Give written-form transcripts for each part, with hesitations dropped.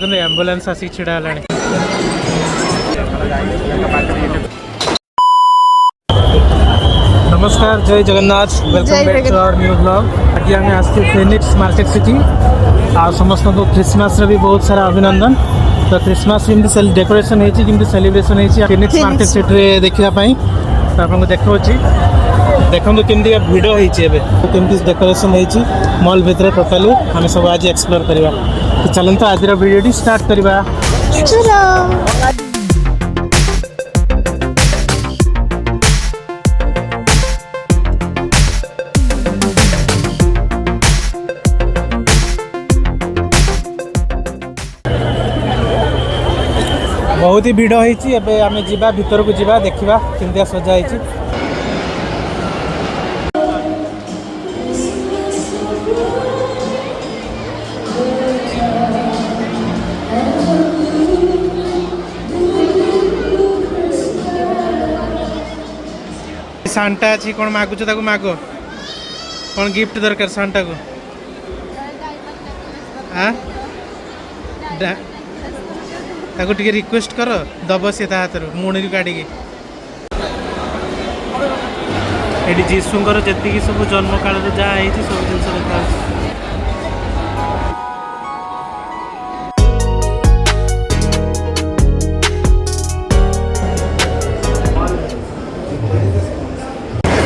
Ambulance आसी छिड़ा है। नमस्कार, जय Jagannath, welcome back to our new blog. आज आम आसती फिनिक्स मार्केट सिटी आ समस्त को क्रिसमस भी बहुत सारा अभिनंदन। तो क्रिसमस केमती डेकोरेशन होती सेलिब्रेशन होती फिनिक्स मार्केट सिटी देखापी तो आपको देखा देखो केमती भिड़ होती डेकोरेशन होती मॉल भितर टोटाली आम सब आज एक्सप्लोर करवा। तो चलते आज वीडियो स्टार्ट करवा। बहुत ही भिड़ होती आम जा भीतर को जा देखा केमती सजा होती। सांटा अच्छी कौन मागुच माग कौन गिफ्ट दरकार सांटा को ताको टिके रिक्वेस्ट कर दब सी हाथ मुणी काढ़ी ये जीशुर जी सब जन्म काल जहाँ सब जिन देखा।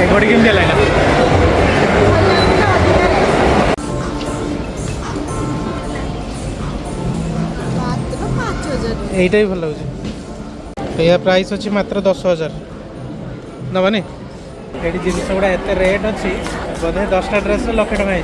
घड़ी केमती लगा यहीटा भी भल लगे। यह प्राइस अच्छी मात्र 10,000 नबानी। ये जिनस गुड़ा एत रेट अच्छी बोधे 10टा ड्रेस 1,00,000 टका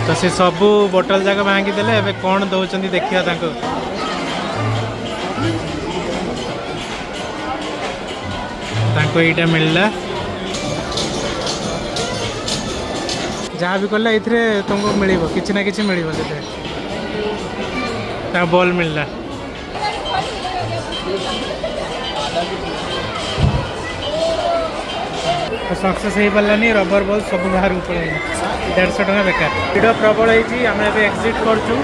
तो से सबू बोतल जाक भांगी देले एबे कौन दौरान देखिया यहीटा मिलला जहाँ भी कले ये तुमको मिल कि ना कि मिल बॉल मिलला। सक्सेस हो पारानी रबर बॉल सब बाहर पड़े 150 टका बेकार। भिड़ प्रबल होती आम एक्जिट करचु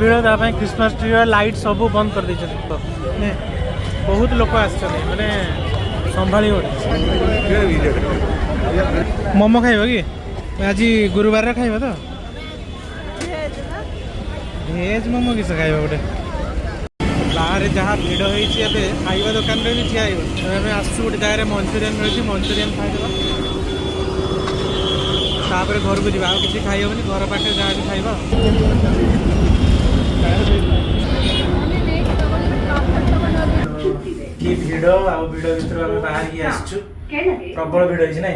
भिड़ क्रिसमस ट्री लाइट सब बंद कर दे बहुत लोग आने संभाली मोमो खाइब कि आज गुरुवार खाइब तो भेज मोमो किस खाइब गोटे बाहर जहाँ भिड़ होती खाइबा दुकान भी ठिया आसु गोटे जगह मंचूरियन मिलती मंचूरियन खाईदेव तापर घर को जा कि खाइबनी घर पाखे जहाँ भी खाइब। कि भिड़ आ भिड़ भर आम बाहर की आसचु प्रबल भिड़ होती ना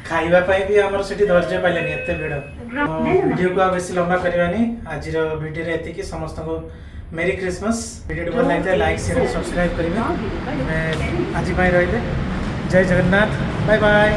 खाइबापी भी आमर से धैर्य पाइलानी एत भिड़। वीडियो को बेसी लंबा करवानी आज वीडियो एति समस्त को मेरी क्रिसमस। वीडियो भल लगे लाइक शेयर सब्सक्राइब करेंगे। आज रही जय जगन्नाथ बाय बाय।